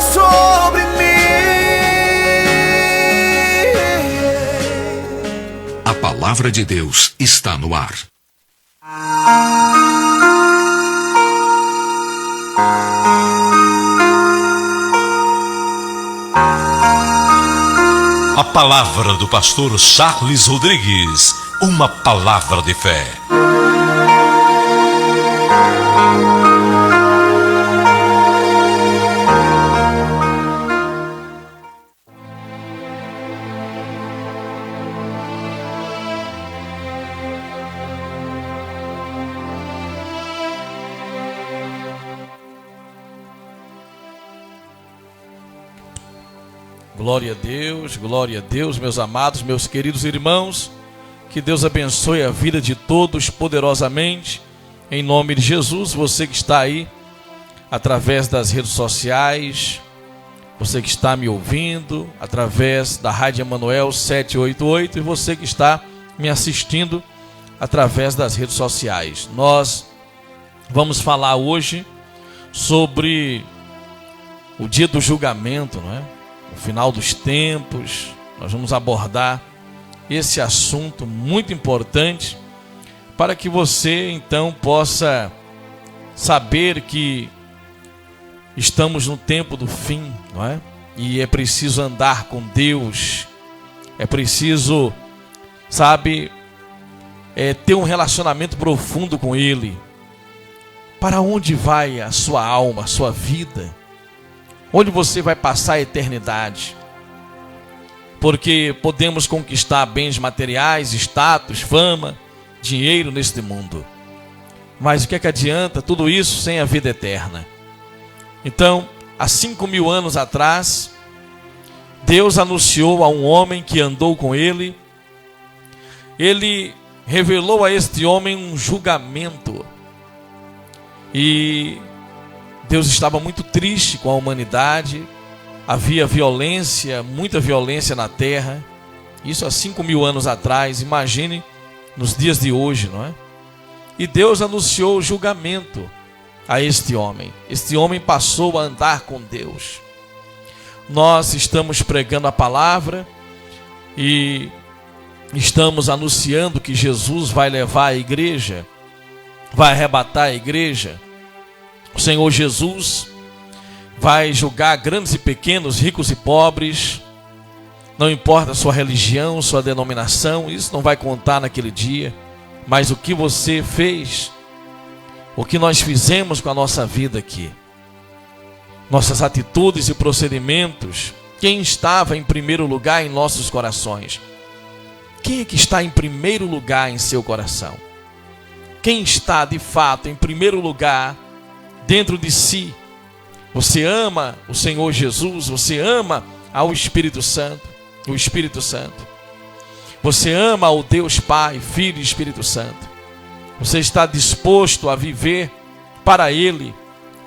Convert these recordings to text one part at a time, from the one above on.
sobre mim. A palavra de Deus está no ar. A palavra do pastor Charles Rodrigues, uma palavra de fé. Glória a Deus, meus amados, meus queridos irmãos. Que Deus abençoe a vida de todos poderosamente, em nome de Jesus. Você que está aí através das redes sociais, você que está me ouvindo através da Rádio Emanuel 788 e você que está me assistindo através das redes sociais. Nós vamos falar hoje sobre o dia do julgamento, não é? O final dos tempos. Nós vamos abordar esse assunto muito importante para que você então possa saber que estamos no tempo do fim, não é? E é preciso andar com Deus, é preciso, ter um relacionamento profundo com Ele. Para onde vai a sua alma, a sua vida? Onde você vai passar a eternidade? Porque podemos conquistar bens materiais, status, fama, dinheiro neste mundo. Mas o que é que adianta tudo isso sem a vida eterna? Então, há 5.000 anos atrás, Deus anunciou a um homem que andou com Ele. Ele revelou a este homem um julgamento. E Deus estava muito triste com a humanidade. Havia violência, muita violência na terra. Isso há 5.000 anos atrás. Imagine nos dias de hoje, não é? E Deus anunciou o julgamento a este homem. Este homem passou a andar com Deus. Nós estamos pregando a palavra e estamos anunciando que Jesus vai levar a igreja, vai arrebatar a igreja. O Senhor Jesus vai julgar grandes e pequenos, ricos e pobres. Não importa a sua religião, sua denominação, isso não vai contar naquele dia. Mas o que você fez, o que nós fizemos com a nossa vida aqui, nossas atitudes e procedimentos, quem estava em primeiro lugar em nossos corações? Quem é que está em primeiro lugar em seu coração? Quem está de fato em primeiro lugar dentro de si? Você ama o Senhor Jesus? Você ama ao Espírito Santo? O Espírito Santo. Você ama ao Deus Pai, Filho e Espírito Santo? Você está disposto a viver para Ele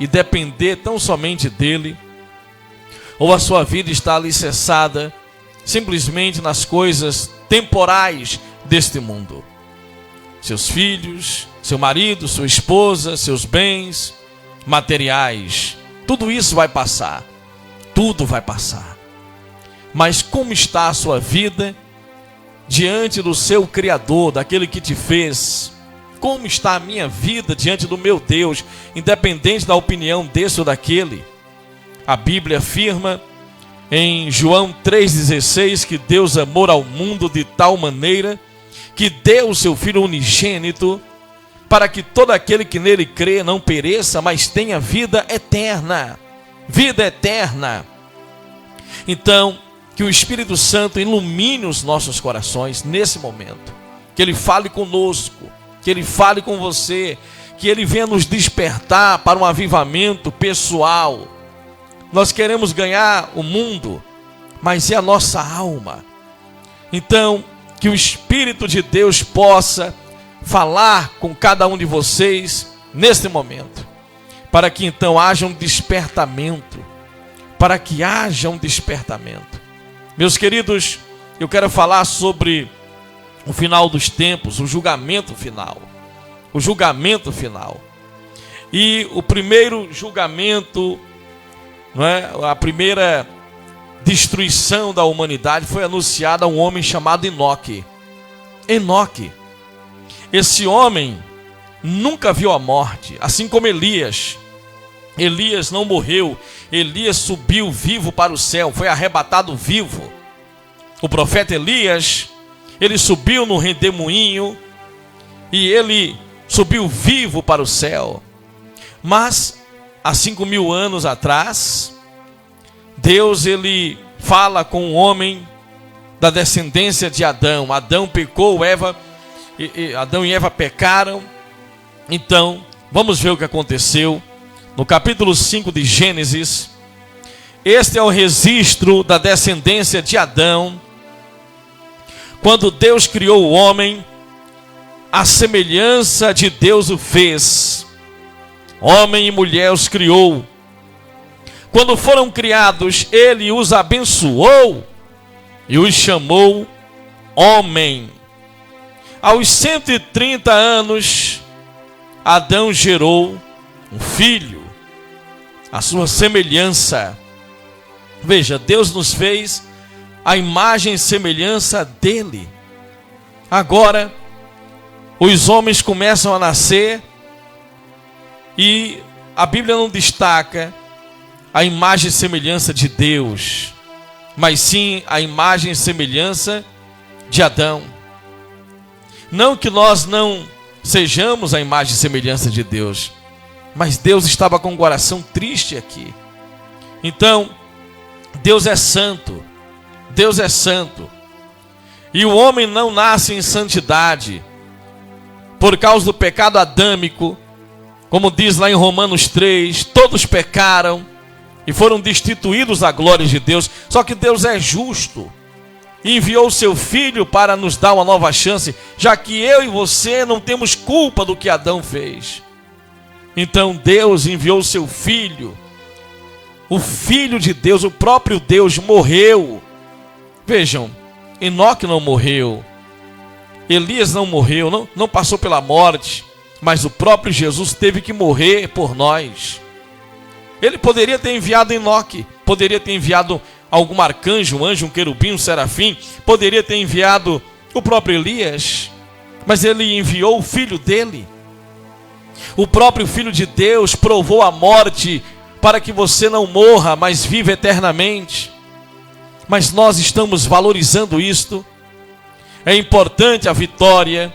e depender tão somente dEle? Ou a sua vida está alicerçada simplesmente nas coisas temporais deste mundo? Seus filhos, seu marido, sua esposa, seus bens materiais, tudo isso vai passar. Tudo vai passar. Mas como está a sua vida diante do seu Criador, daquele que te fez? Como está a minha vida diante do meu Deus, independente da opinião desse ou daquele? A Bíblia afirma em João 3,16 que Deus amou ao mundo de tal maneira que deu o seu Filho unigênito, para que todo aquele que nele crê não pereça, mas tenha vida eterna. Vida eterna. Então, que o Espírito Santo ilumine os nossos corações nesse momento. Que Ele fale conosco, que Ele fale com você, que Ele venha nos despertar para um avivamento pessoal. Nós queremos ganhar o mundo, mas é a nossa alma. Então, que o Espírito de Deus possa falar com cada um de vocês neste momento, para que então haja um despertamento, para que haja um despertamento. Meus queridos, eu quero falar sobre o final dos tempos, o julgamento final. O julgamento final. E o primeiro julgamento não é? A primeira destruição da humanidade foi anunciada a um homem chamado Enoque. Enoque. Esse homem nunca viu a morte, assim como Elias. Elias não morreu, Elias subiu vivo para o céu, foi arrebatado vivo. O profeta Elias, ele subiu no redemoinho e ele subiu vivo para o céu. Mas, há 5.000 anos atrás, Deus, ele fala com o homem da descendência de Adão. Adão pecou, Adão e Eva pecaram. Então, vamos ver o que aconteceu. No capítulo 5 de Gênesis, este é o registro da descendência de Adão. Quando Deus criou o homem, a semelhança de Deus o fez. Homem e mulher os criou. Quando foram criados, ele os abençoou e os chamou homem. Aos 130 anos, Adão gerou um filho, a sua semelhança. Veja, Deus nos fez a imagem e semelhança dele. Agora, os homens começam a nascer e a Bíblia não destaca a imagem e semelhança de Deus, mas sim a imagem e semelhança de Adão. Não que nós não sejamos a imagem e semelhança de Deus, mas Deus estava com o coração triste aqui. Então, Deus é santo, Deus é santo, e o homem não nasce em santidade, por causa do pecado adâmico. Como diz lá em Romanos 3, todos pecaram e foram destituídos da glória de Deus. Só que Deus é justo e enviou o seu Filho para nos dar uma nova chance, já que eu e você não temos culpa do que Adão fez. Então Deus enviou o seu Filho, o Filho de Deus, o próprio Deus morreu. Vejam, Enoque não morreu, Elias não morreu, não passou pela morte, mas o próprio Jesus teve que morrer por nós. Ele poderia ter enviado Enoque, poderia ter enviado algum arcanjo, um anjo, um querubim, um serafim, poderia ter enviado o próprio Elias, mas ele enviou o filho dele. O próprio Filho de Deus provou a morte para que você não morra, mas viva eternamente. Mas nós estamos valorizando isto. É importante a vitória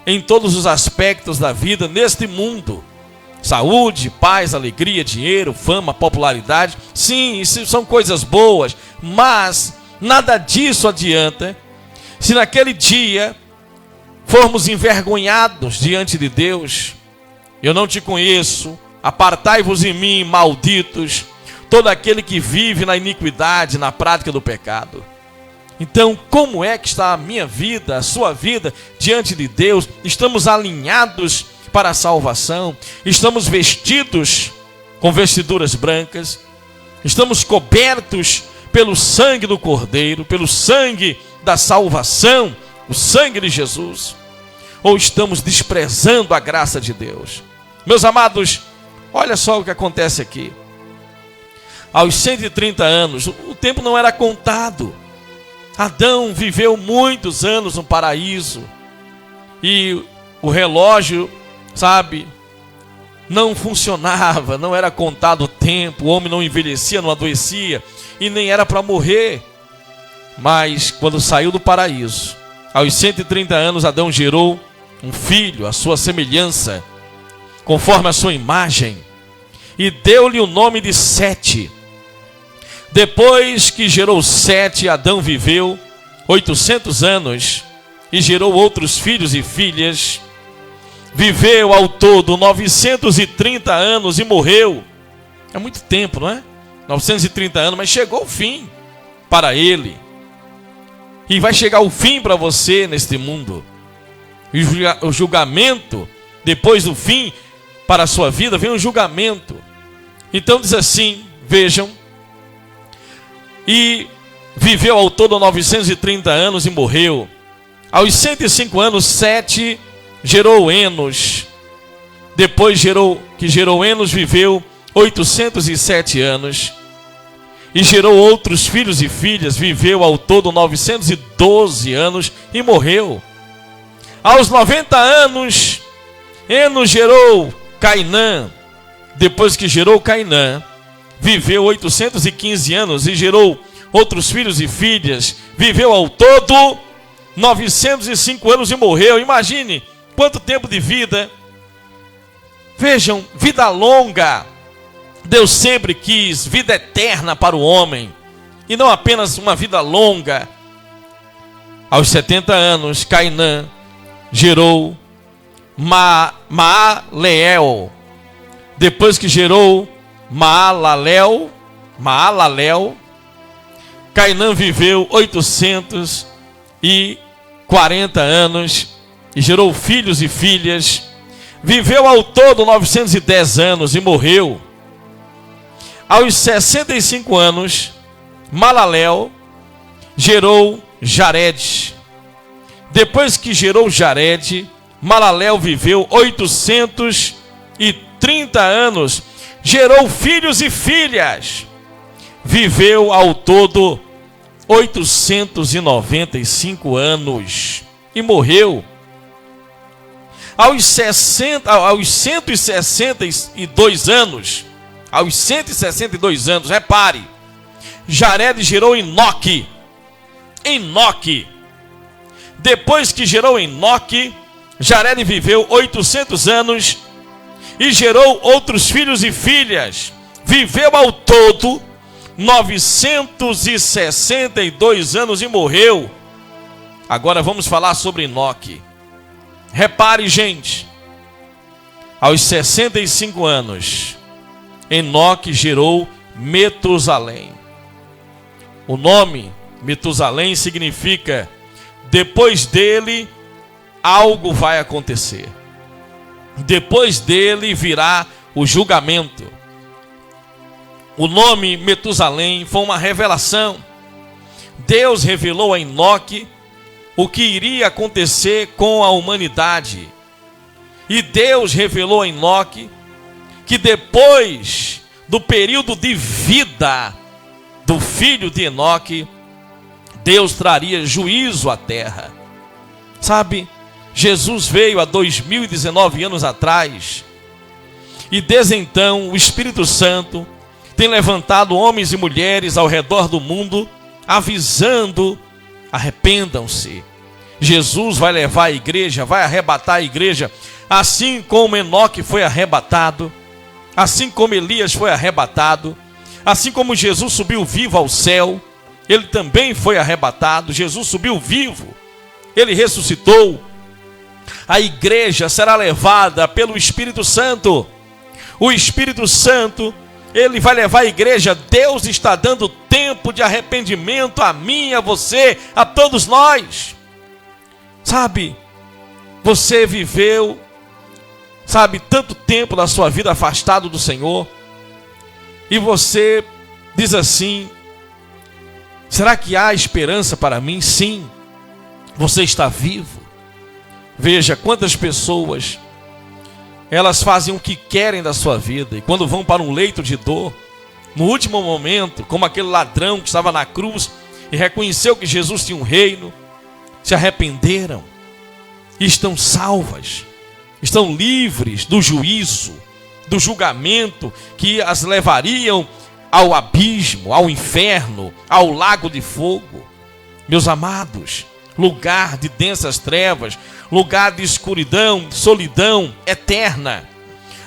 em todos os aspectos da vida neste mundo. Saúde, paz, alegria, dinheiro, fama, popularidade. Sim, isso são coisas boas, mas nada disso adianta se naquele dia formos envergonhados diante de Deus. Eu não te conheço, apartai-vos em mim, malditos, todo aquele que vive na iniquidade, na prática do pecado. Então, como é que está a minha vida, a sua vida diante de Deus? Estamos alinhados para a salvação? Estamos vestidos com vestiduras brancas? Estamos cobertos pelo sangue do Cordeiro, pelo sangue da salvação, o sangue de Jesus? Ou estamos desprezando a graça de Deus? Meus amados, olha só o que acontece aqui. Aos 130 anos, o tempo não era contado. Adão viveu muitos anos no paraíso. E o relógio, sabe, não funcionava, não era contado o tempo. O homem não envelhecia, não adoecia e nem era para morrer. Mas quando saiu do paraíso, aos 130 anos, Adão gerou um filho, a sua semelhança, conforme a sua imagem, e deu-lhe o nome de Sete. Depois que gerou Sete, Adão viveu 800 anos e gerou outros filhos e filhas. Viveu ao todo 930 anos e morreu. É muito tempo, não é? 930 anos, mas chegou o fim para ele. E vai chegar o fim para você neste mundo. E o julgamento, depois do fim, para a sua vida, vem um julgamento. Então diz assim, vejam. E viveu ao todo 930 anos e morreu. Aos 105 anos, Sete gerou Enos. Depois que gerou Enos, viveu 807 anos e gerou outros filhos e filhas, viveu ao todo 912 anos e morreu. Aos 90 anos, Enos gerou Cainã. Depois que gerou Cainã, viveu 815 anos e gerou outros filhos e filhas, viveu ao todo 905 anos e morreu. Imagine quanto tempo de vida. Vejam, vida longa. Deus sempre quis vida eterna para o homem, e não apenas uma vida longa. Aos 70 anos, Cainã gerou Maalalel. Depois que gerou Maalalel, Cainã viveu 840 anos e gerou filhos e filhas. Viveu ao todo 910 anos e morreu. Aos 65 anos, Malalel gerou Jared. Depois que gerou Jared, Malalel viveu 830 anos, gerou filhos e filhas. Viveu ao todo 895 anos e morreu. Aos 162 anos, repare, Jared gerou Enoque. Depois que gerou Enoque, Jared viveu 800 anos e gerou outros filhos e filhas. Viveu ao todo 962 anos e morreu. Agora vamos falar sobre Enoque. Repare, gente, aos 65 anos, Enoque gerou Metusalém. O nome Metusalém significa: depois dele algo vai acontecer. Depois dele virá o julgamento. O nome Metusalém foi uma revelação. Deus revelou a Enoque o que iria acontecer com a humanidade. E Deus revelou a Enoque que depois do período de vida do filho de Enoque, Deus traria juízo à terra. Sabe, Jesus veio há 2019 anos atrás, e desde então o Espírito Santo tem levantado homens e mulheres ao redor do mundo, avisando: arrependam-se. Jesus vai levar a igreja, vai arrebatar a igreja, assim como Enoque foi arrebatado, assim como Elias foi arrebatado, assim como Jesus subiu vivo ao céu, ele também foi arrebatado. Jesus subiu vivo, ele ressuscitou. A igreja será levada pelo Espírito Santo. O Espírito Santo, ele vai levar a igreja. Deus está dando tempo de arrependimento a mim, a você, a todos nós. Sabe, você viveu, tanto tempo da sua vida afastado do Senhor, e você diz assim: será que há esperança para mim? Sim, você está vivo. Veja quantas pessoas, elas fazem o que querem da sua vida, e quando vão para um leito de dor, no último momento, como aquele ladrão que estava na cruz e reconheceu que Jesus tinha um reino, se arrependeram e estão salvas, estão livres do juízo, do julgamento que as levariam ao abismo, ao inferno, ao lago de fogo. Meus amados, lugar de densas trevas, lugar de escuridão, solidão eterna.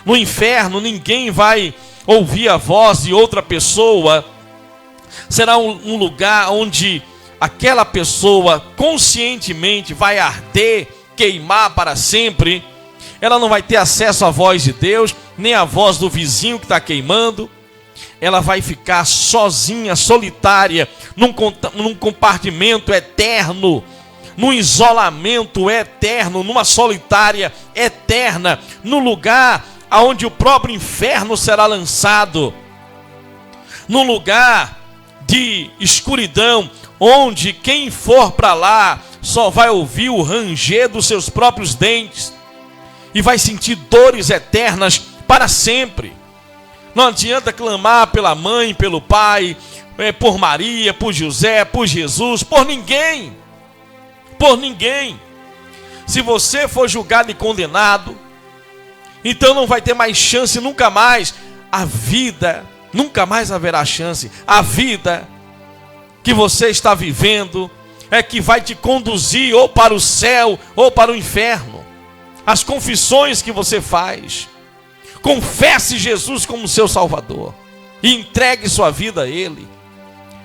No inferno ninguém vai ouvir a voz de outra pessoa. Será um lugar onde aquela pessoa conscientemente vai arder, queimar para sempre. Ela não vai ter acesso à voz de Deus, nem à voz do vizinho que está queimando. Ela vai ficar sozinha, solitária, num compartimento eterno, num isolamento eterno, numa solitária eterna, no lugar aonde o próprio inferno será lançado, num lugar de escuridão, onde quem for para lá só vai ouvir o ranger dos seus próprios dentes e vai sentir dores eternas para sempre. Não adianta clamar pela mãe, pelo pai, por Maria, por José, por Jesus, por ninguém. Por ninguém. Se você for julgado e condenado, então não vai ter mais chance nunca mais. A vida, nunca mais haverá chance. A vida que você está vivendo é que vai te conduzir ou para o céu ou para o inferno. As confissões que você faz. Confesse Jesus como seu Salvador e entregue sua vida a Ele,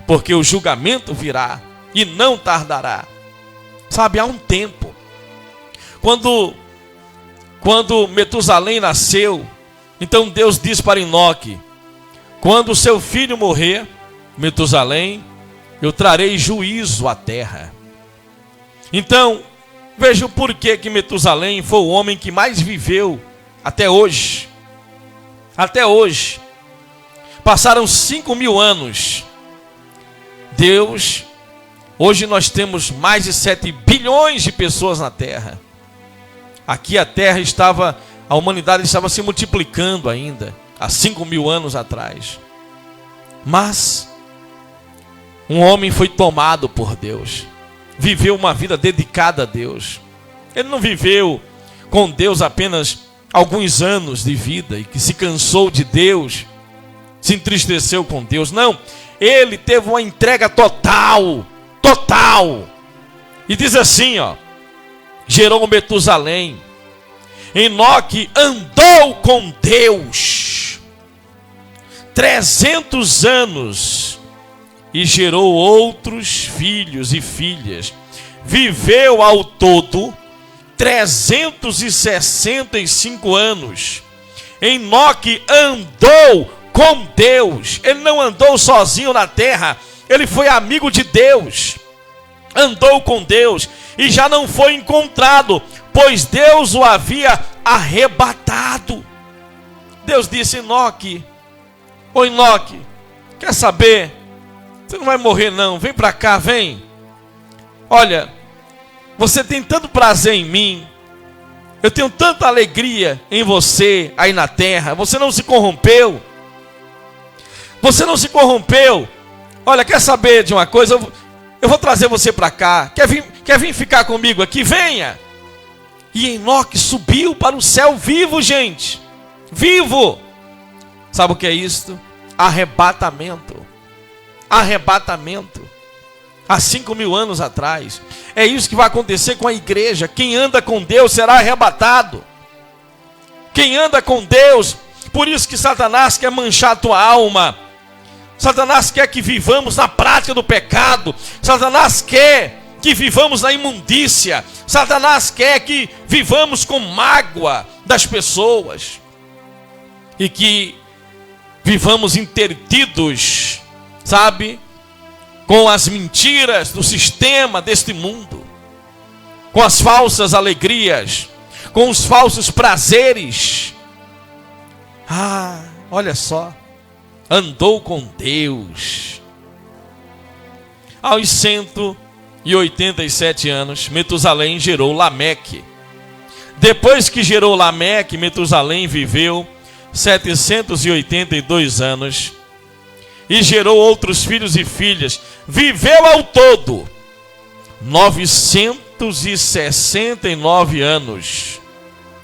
porque o julgamento virá e não tardará. Sabe, há um tempo, quando Metusalém nasceu, então Deus diz para Enoque: quando o seu filho morrer, Metusalém, eu trarei juízo à terra. Então, veja o porquê que Metusalém foi o homem que mais viveu até hoje. Até hoje. Passaram 5.000 anos. Deus, hoje nós temos mais de 7 bilhões de pessoas na terra. Aqui a terra estava, a humanidade estava se multiplicando ainda, há 5.000 anos atrás. Mas um homem foi tomado por Deus, viveu uma vida dedicada a Deus. Ele não viveu com Deus apenas alguns anos de vida e que se cansou de Deus, se entristeceu com Deus. Não, ele teve uma entrega total. E diz assim, gerou Metusalém. Enoque andou com Deus 300 anos e gerou outros filhos e filhas. Viveu ao todo 365 anos. Enoque andou com Deus. Ele não andou sozinho na terra. Ele foi amigo de Deus. Andou com Deus e já não foi encontrado, pois Deus o havia arrebatado. Deus disse: Enoque, ô Enoque, quer saber? Você não vai morrer não, vem para cá, vem. Olha, você tem tanto prazer em mim, eu tenho tanta alegria em você aí na terra. Você não se corrompeu. Você não se corrompeu. Olha, quer saber de uma coisa? Eu vou trazer você para cá. Quer vir ficar comigo aqui? Venha. E Enoque subiu para o céu vivo, gente. Vivo. Sabe o que é isto? Arrebatamento. Arrebatamento. Há 5.000 anos atrás. É isso que vai acontecer com a igreja. Quem anda com Deus será arrebatado. Quem anda com Deus. Por isso que Satanás quer manchar a tua alma. Satanás quer que vivamos na prática do pecado. Satanás quer que vivamos na imundícia. Satanás quer que vivamos com mágoa das pessoas. E que vivamos intertidos, sabe, com as mentiras do sistema deste mundo, com as falsas alegrias, com os falsos prazeres. Olha só, andou com Deus. Aos 187 anos, Metusalém gerou Lameque. Depois que gerou Lameque, Metusalém viveu 782 anos e gerou outros filhos e filhas. Viveu ao todo 969 anos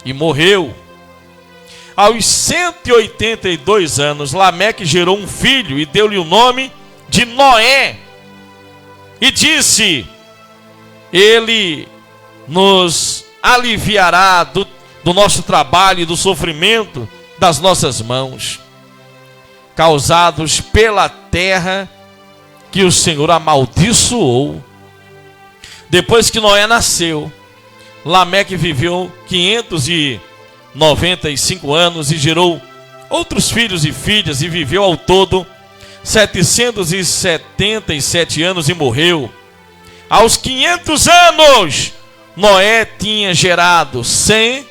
e morreu. Aos 182 anos, Lameque gerou um filho e deu-lhe o nome de Noé. E disse: ele nos aliviará do nosso trabalho e do sofrimento das nossas mãos, causados pela terra que o Senhor amaldiçoou. Depois que Noé nasceu, Lameque viveu 595 anos e gerou outros filhos e filhas, e viveu ao todo 777 anos e morreu. Aos 500 anos, Noé tinha gerado Sem,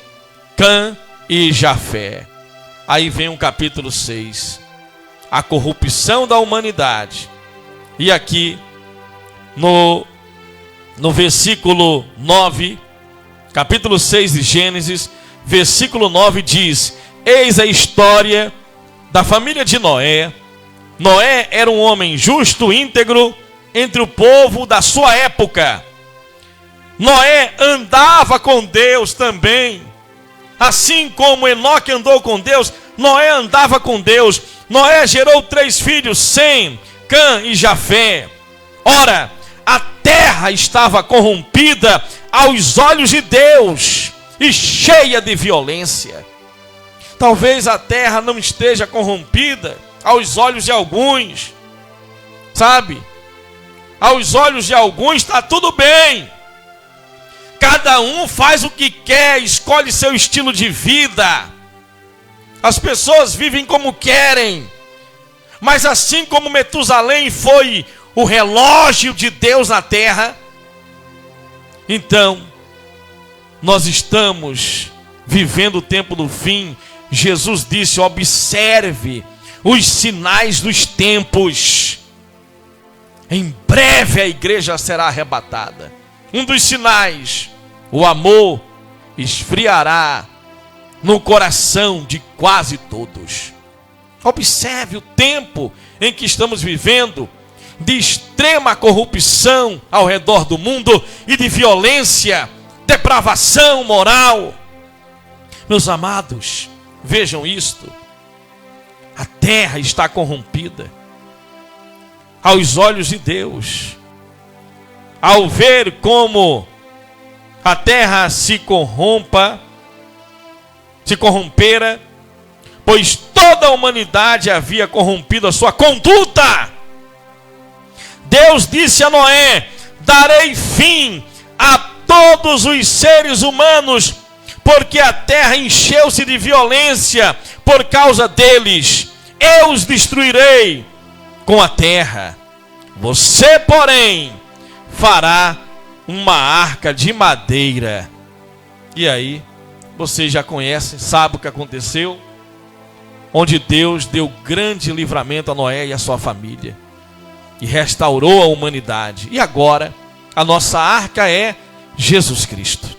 Cã e Jafé. Aí vem o capítulo 6, a corrupção da humanidade. E aqui, no versículo 9, capítulo 6 de Gênesis, versículo 9 diz: eis a história da família de Noé. Noé era um homem justo, íntegro, entre o povo da sua época. Noé andava com Deus também. Assim como Enoque andou com Deus, Noé andava com Deus. Noé gerou 3 filhos, Sem, Cã e Jafé. Ora, a terra estava corrompida aos olhos de Deus e cheia de violência. Talvez a terra não esteja corrompida aos olhos de alguns, sabe? Aos olhos de alguns está tudo bem. Cada um faz o que quer, escolhe seu estilo de vida. As pessoas vivem como querem. Mas assim como Metusalém foi o relógio de Deus na terra, então nós estamos vivendo o tempo do fim. Jesus disse: observe os sinais dos tempos. Em breve a igreja será arrebatada. Um dos sinais: o amor esfriará no coração de quase todos. Observe o tempo em que estamos vivendo, de extrema corrupção ao redor do mundo e de violência, depravação moral. Meus amados, vejam isto. A terra está corrompida aos olhos de Deus. Ao ver como a terra se corrompera, pois toda a humanidade havia corrompido a sua conduta, Deus disse a Noé: darei fim a todos os seres humanos, porque a terra encheu-se de violência por causa deles. Eu os destruirei com a terra. Você, porém, fará uma arca de madeira. E aí, vocês já conhecem, sabem o que aconteceu? Onde Deus deu grande livramento a Noé e a sua família, e restaurou a humanidade. E agora, a nossa arca é Jesus Cristo.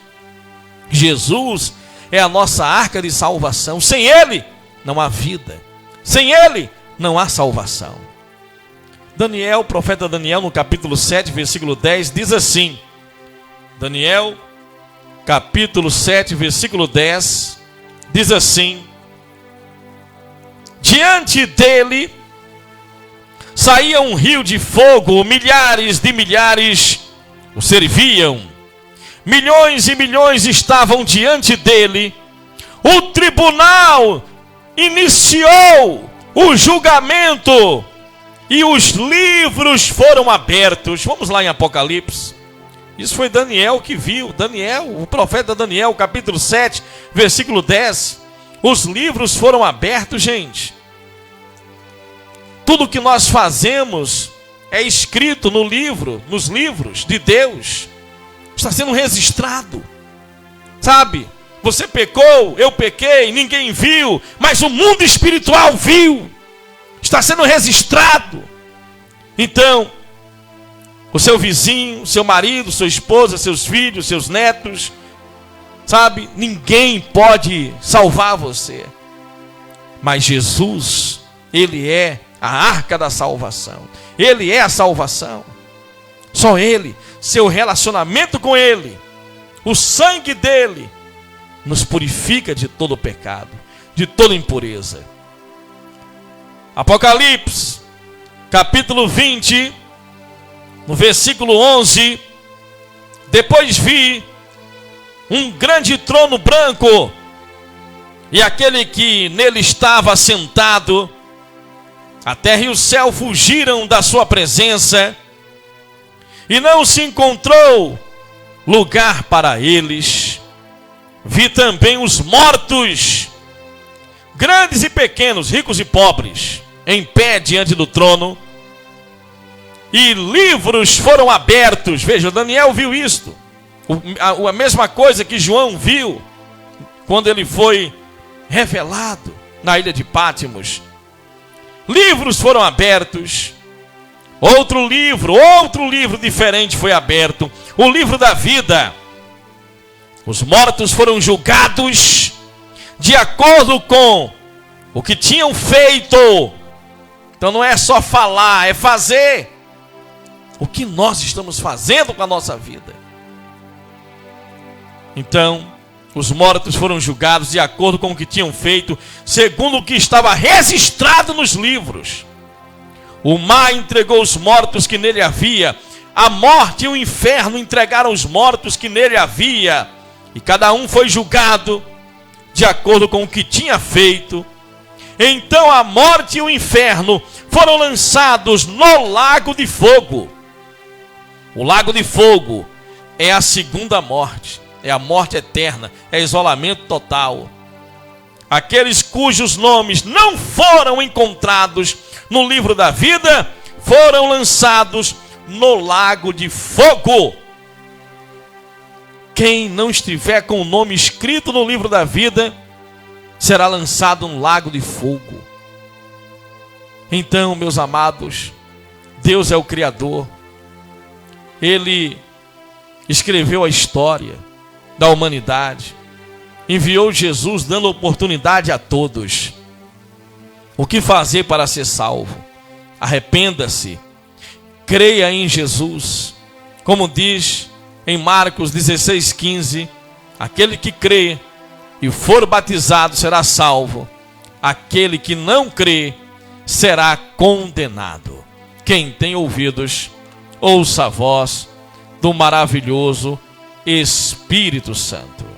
Jesus é a nossa arca de salvação. Sem Ele, não há vida. Sem Ele, não há salvação. Daniel, o profeta Daniel, no capítulo 7, versículo 10, diz assim. Daniel, capítulo 7, versículo 10, diz assim: diante dele saía um rio de fogo, milhares de milhares o serviam, milhões e milhões estavam diante dele. O tribunal iniciou o julgamento e os livros foram abertos. Vamos lá em Apocalipse. Isso foi Daniel que viu. Daniel, o profeta Daniel, capítulo 7, versículo 10. Os livros foram abertos, gente. Tudo que nós fazemos é escrito no livro, nos livros de Deus. Está sendo registrado. Sabe? Você pecou, eu pequei, ninguém viu, mas o mundo espiritual viu. Está sendo registrado. Então, o seu vizinho, seu marido, sua esposa, seus filhos, seus netos, sabe? Ninguém pode salvar você. Mas Jesus, Ele é a arca da salvação. Ele é a salvação. Só Ele, seu relacionamento com Ele, o sangue dEle, nos purifica de todo pecado, de toda impureza. Apocalipse, capítulo 20, no versículo 11. Depois vi um grande trono branco, e aquele que nele estava sentado. A terra e o céu fugiram da sua presença, e não se encontrou lugar para eles. Vi também os mortos, grandes e pequenos, ricos e pobres, em pé diante do trono, e livros foram abertos. Veja, Daniel viu isto, a mesma coisa que João viu quando ele foi revelado na ilha de Pátimos. Livros foram abertos. Outro livro diferente foi aberto, o livro da vida. Os mortos foram julgados de acordo com o que tinham feito. Então não é só falar, é fazer. O que nós estamos fazendo com a nossa vida? Então, os mortos foram julgados de acordo com o que tinham feito, segundo o que estava registrado nos livros. O mar entregou os mortos que nele havia, a morte e o inferno entregaram os mortos que nele havia, e cada um foi julgado de acordo com o que tinha feito. Então a morte e o inferno foram lançados no lago de fogo. O lago de fogo é a segunda morte, é a morte eterna, é isolamento total. Aqueles cujos nomes não foram encontrados no livro da vida foram lançados no lago de fogo. Quem não estiver com o nome escrito no livro da vida será lançado no lago de fogo. Então, meus amados, Deus é o Criador. Ele escreveu a história da humanidade, enviou Jesus dando oportunidade a todos. O que fazer para ser salvo? Arrependa-se, creia em Jesus, como diz em Marcos 16:15, aquele que crê e for batizado será salvo, aquele que não crê será condenado. Quem tem ouvidos, ouça a voz do maravilhoso Espírito Santo.